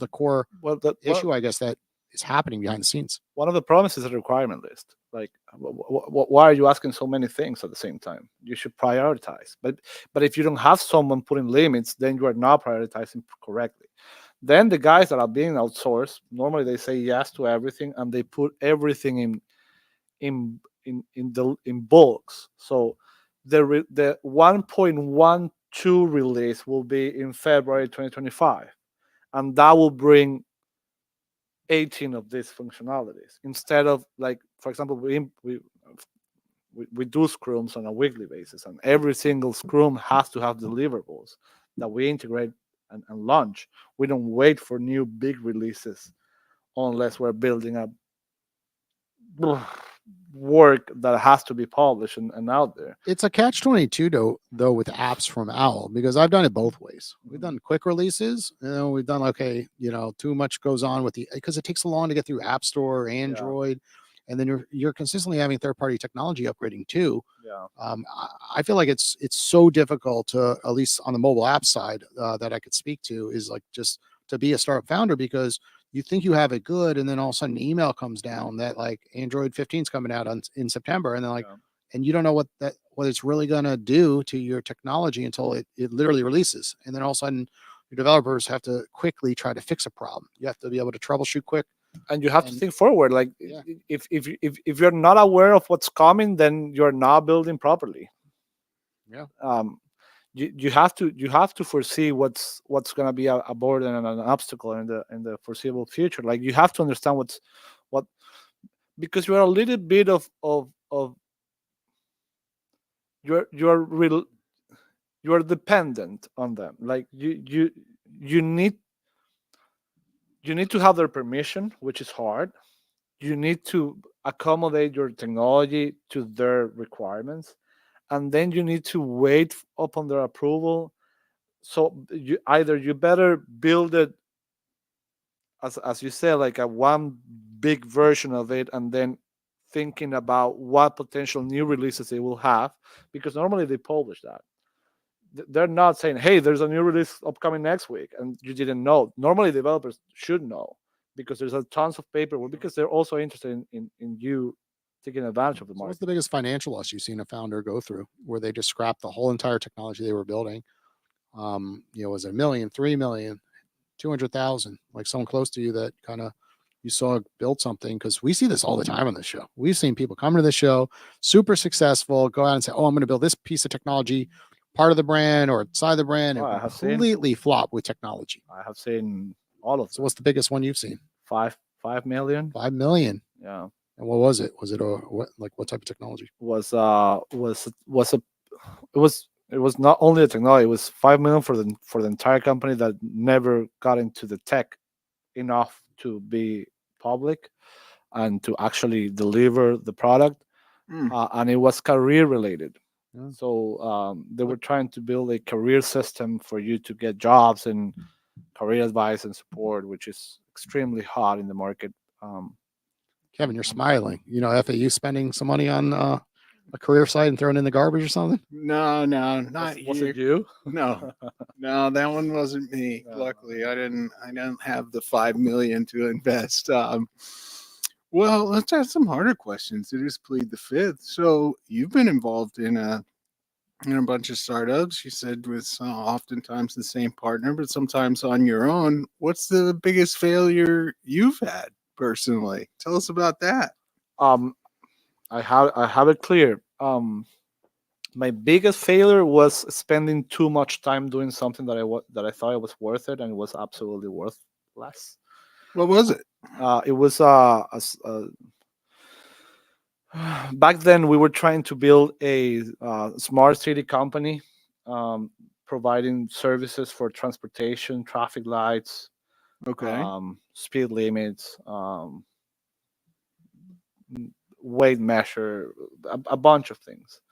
core Well, issue, I guess, that is happening behind the scenes? one of the problems is a requirement list. Like, why are you asking so many things at the same time? You should prioritize. But if you don't have someone putting limits, then you are not prioritizing correctly. Then the guys that are being outsourced, normally they say yes to everything and they put everything in bulks. So the 1.12 release will be in February 2025, and that will bring 18 of these functionalities instead of, like, for example, we we do scrums on a weekly basis, and every single scrum has to have deliverables that we integrate and launch. We don't wait for new big releases unless we're building up work that has to be published and out there. It's a catch-22 though with apps from Owl, because I've done it both ways. We've done quick releases, we've done okay, too much goes on with because it takes so long to get through App Store, Android, and then you're consistently having third-party technology upgrading too. Yeah. I feel like it's so difficult to, at least on the mobile app side, that I could speak to, is like just to be a startup founder, because you think you have it good, and then all of a sudden an email comes down that like Android 15 is coming out in September, and then like, and you don't know what it's really going to do to your technology until it literally releases, and then all of a sudden your developers have to quickly try to fix a problem. You have to be able to troubleshoot quick, and you have to think forward. Like if you're not aware of what's coming, then you're not building properly. Yeah. You have to foresee what's going to be a burden and an obstacle in the foreseeable future. Like you have to understand what because you're a little bit of you're dependent on them. Like you need to have their permission, which is hard. You need to accommodate your technology to their requirements, and then you need to wait upon their approval. So you better build it as you say, like a one big version of it, and then thinking about what potential new releases they will have, because normally they publish that. They're not saying, hey, there's a new release upcoming next week and you didn't know. Normally developers should know, because there's a tons of paperwork, because they're also interested in you taking advantage of the So market. what's the biggest financial loss you've seen a founder go through, where they just scrapped the whole entire technology they were building? Was it $1 million, $3 million, 200,000? Like someone close to you that kind of you saw build something? Because we see this all the time on the show. We've seen people come to the show, super successful, go out and say, "Oh, I'm going to build this piece of technology, part of the brand or side of the brand," and completely flop with technology. I have seen all of them. So what's the biggest one you've seen? 5 million. 5 million. Yeah. And what was it? Was it what type of technology? It was not only the technology. It was 5 million for the entire company that never got into the tech enough to be public and to actually deliver the product. And it was career related. Yeah. So they were trying to build a career system for you to get jobs and career advice and support, which is extremely hot in the market. Kevin, you're smiling. FAU spending some money on a career site and throwing in the garbage or something? No, not Was here. it you? No, that one wasn't me. No. Luckily, I didn't have the 5 million to invest. Well, let's ask some harder questions to just plead the fifth. So you've been involved in a bunch of startups. You said with oftentimes the same partner, but sometimes on your own. What's the biggest failure you've had personally? Tell us about that. I have it clear. My biggest failure was spending too much time doing something that I thought it was worth it, and it was absolutely worthless. What was it? It was back then we were trying to build a smart city company, providing services for transportation, traffic lights, Okay. speed limits, weight measure, a bunch of things.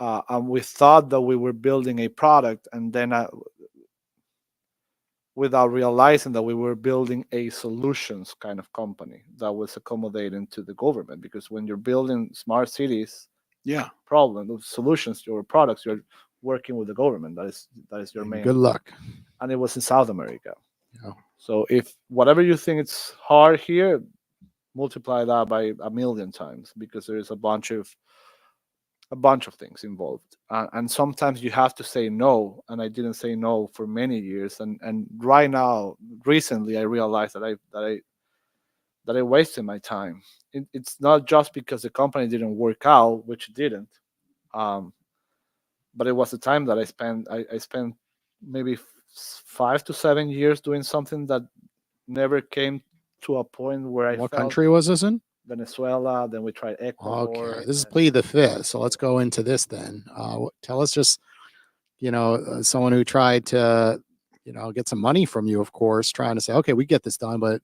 And we thought that we were building a product, and then without realizing that we were building a solutions kind of company that was accommodating to the government. Because when you're building smart cities, solutions, your products, you're working with the government. That is your main. Good luck. And it was in South America. Yeah. So if whatever you think it's hard here, multiply that by 1,000,000 times, because there is a bunch of things involved, and sometimes you have to say no. And I didn't say no for many years, and right now, recently, I realized that I wasted my time. It's not just because the company didn't work out, which it didn't, but it was the time that I spent. I spent maybe 5 to 7 years doing something that never came to a point where I What felt country was this in? Venezuela, then we tried Ecuador. Okay, this is and- plead the fifth. So let's go into this then. Tell us just, someone who tried to, get some money from you, of course, trying to say, okay, we get this done, but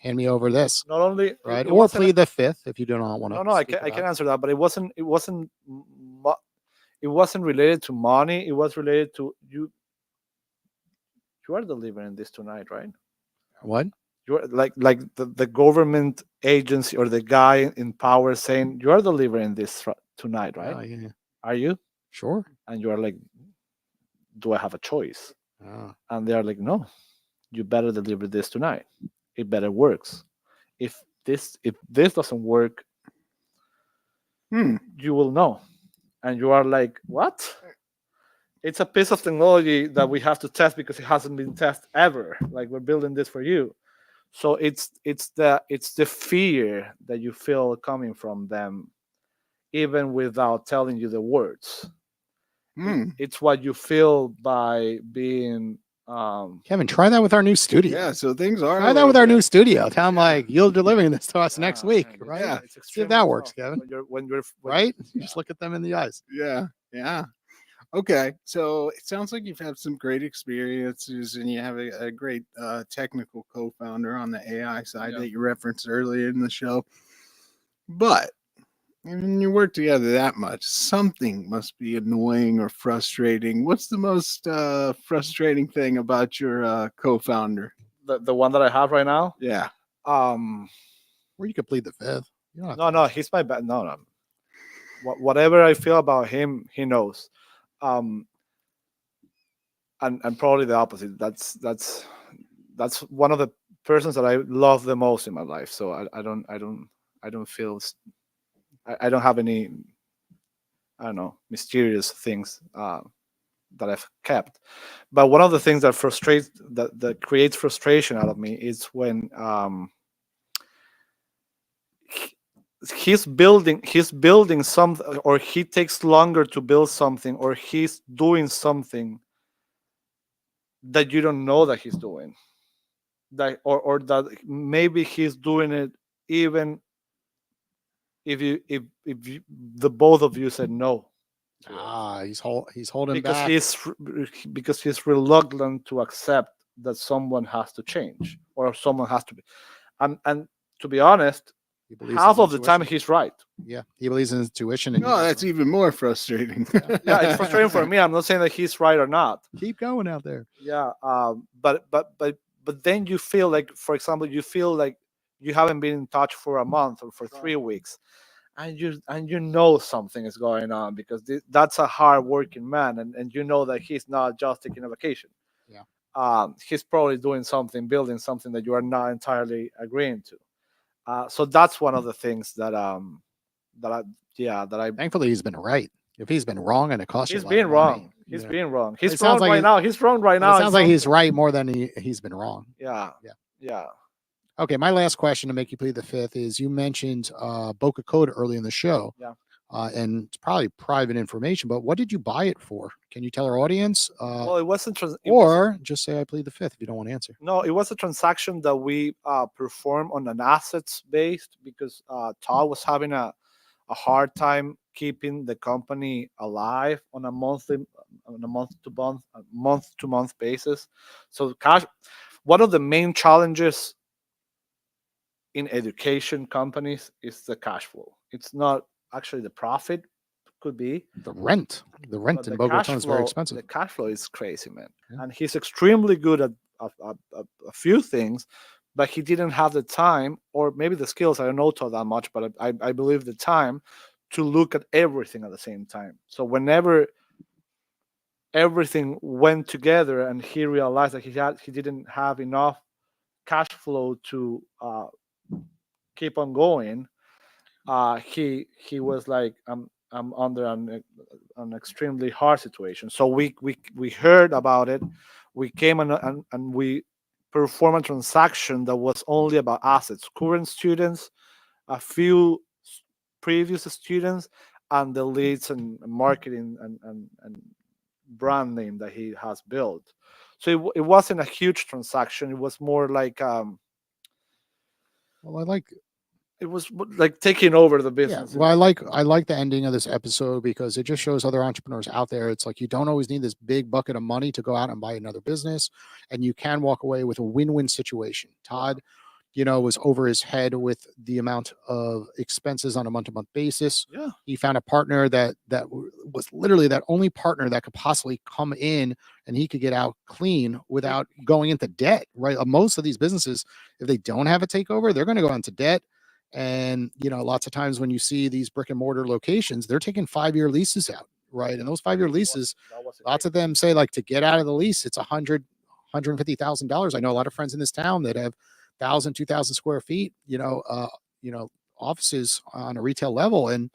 hand me over this, Not only right? it Or wasn't- plead the fifth if you do not want to. No, I can answer that, but it wasn't it wasn't related to money. It was related to you. You are delivering this tonight, right? What? You're like the government agency or the guy in power saying you are delivering this tonight, right? Oh, yeah, Are you? sure. And you are like, do I have a choice? Oh, And they are like, no, you better deliver this tonight. It better works. If this doesn't work, you will know. And you are like, what? It's a piece of technology that we have to test because it hasn't been tested ever. Like, we're building this for you. So it's the fear that you feel coming from them, even without telling you the words. It's what you feel by being Kevin, try that with our new studio. Yeah, so things are. Try that with our new studio. Tell them like you're delivering this to us next week, right? Yeah. It's See if that works, Kevin. When you're Right? You just look at them in the eyes. Yeah, yeah. Okay, so it sounds like you've had some great experiences, and you have a great technical co-founder on the AI side that you referenced earlier in the show. But when you work together that much, something must be annoying or frustrating. What's the most frustrating thing about your co-founder? the one that I have right now. Yeah. Or you could plead the fifth. You don't have No, he's my bad. No. Whatever I feel about him, he knows. And probably the opposite. That's one of the persons that I love the most in my life. So I don't feel I don't have any, I don't know, mysterious things that I've kept. But one of the things that frustrates that creates frustration out of me is when he's building something, or he takes longer to build something, or he's doing something that you don't know that he's doing, that or that maybe he's doing it even if the both of you said no to it. he's holding because back. because he's reluctant to accept that someone has to change, or someone has to be, and to be honest, He believes half in of the time intuition. he's right. Yeah, he believes in his tuition. And No, that's even more frustrating. Yeah, it's frustrating for me. I'm not saying that he's right or not. keep going out there. Yeah, but then you feel like, for example, you feel like you haven't been in touch for a month or for 3 weeks, and you know something is going on, because that's a hard working man, and you know that he's not just taking a vacation. Yeah. He's probably doing something, building something that you are not entirely agreeing to. So that's one of the things that I Thankfully, he's been right. If he's been wrong and it costs you he's a lot being of wrong. money, He's yeah. being wrong. It He's sounds wrong like right now. He's wrong right But now. it sounds like he's right more than he's been wrong. Yeah. Okay, my last question to make you plead the fifth is: you mentioned Boca Code early in the show. Yeah. And it's probably private information, but what did you buy it for? Can you tell our audience? Well, it wasn't. Or just say I plead the fifth if you don't want to answer. No, it was a transaction that we performed on an assets based, because Todd was having a hard time keeping the company alive on a month to month basis. So cash, one of the main challenges in education companies is the cash flow. It's not actually the profit, could be The rent but in Boca Raton is very expensive. The cash flow is crazy, man. Yeah. And he's extremely good at a few things, but he didn't have the time, or maybe the skills. I don't know Todd that much, but I believe the time to look at everything at the same time. So whenever everything went together and he realized that he didn't have enough cash flow to keep on going, he was like, I'm under an extremely hard situation. So we heard about it. We came and we performed a transaction that was only about assets, current students, a few previous students, and the leads and marketing and brand name that he has built. So it wasn't a huge transaction. It was more like Well, it was like taking over the Yeah, business. well, I like the ending of this episode because it just shows other entrepreneurs out there. It's like you don't always need this big bucket of money to go out and buy another business, and you can walk away with a win-win situation. Todd, was over his head with the amount of expenses on a month-to-month basis. Yeah. He found a partner that was literally that only partner that could possibly come in and he could get out clean without going into debt. Right? Most of these businesses, if they don't have a takeover, they're going to go into debt. And lots of times when you see these brick and mortar locations, they're taking 5-year leases out, right? And those 5-year leases, lots of them say like to get out of the lease, it's $150,000. I know a lot of friends in this town that have 1,000, 2,000 square feet, offices on a retail level, and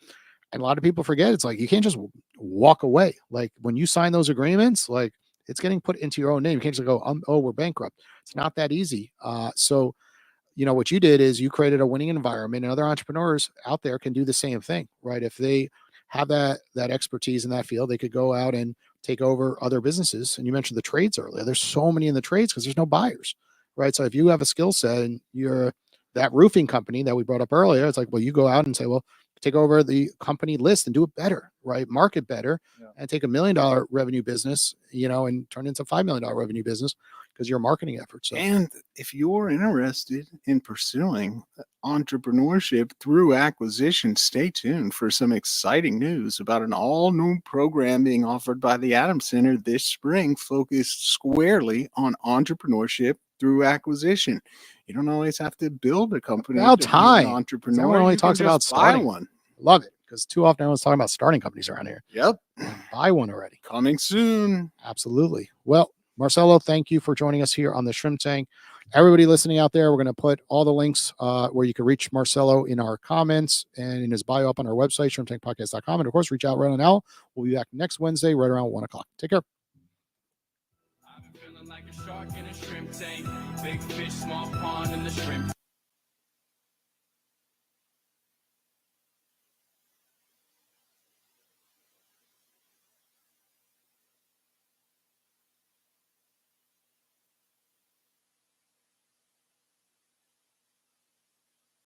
a lot of people forget it's like you can't just walk away. Like when you sign those agreements, like it's getting put into your own name. You can't just go, oh, we're bankrupt. It's not that easy. So what you did is you created a winning environment, and other entrepreneurs out there can do the same thing, right? If they have that expertise in that field, they could go out and take over other businesses. And you mentioned the trades earlier. There's so many in the trades because there's no buyers, right? So if you have a skill set and you're that roofing company that we brought up earlier, it's like, well, you go out and say, well, take over the company list and do it better, right? Market better, and take $1 million revenue business, and turn it into $5 million revenue business because your marketing efforts. So. And if you're interested in pursuing entrepreneurship through acquisition, stay tuned for some exciting news about an all-new program being offered by the Adams Center this spring, focused squarely on entrepreneurship through acquisition. You don't always have to build a company. About to be time. an entrepreneur. Everyone only You talks can about just buy starting one. Love it, because too often everyone's talking about starting companies around here. Yep. Buy one already. Coming soon. Absolutely. Well, Marcelo, thank you for joining us here on the Shrimp Tank. Everybody listening out there, we're going to put all the links where you can reach Marcelo in our comments and in his bio up on our website, shrimptankpodcast.com. And of course, reach out right now. We'll be back next Wednesday right around 1 o'clock. Take care. I've been feeling like a shark in a shrimp tank. Big fish, small pond in the shrimp tank.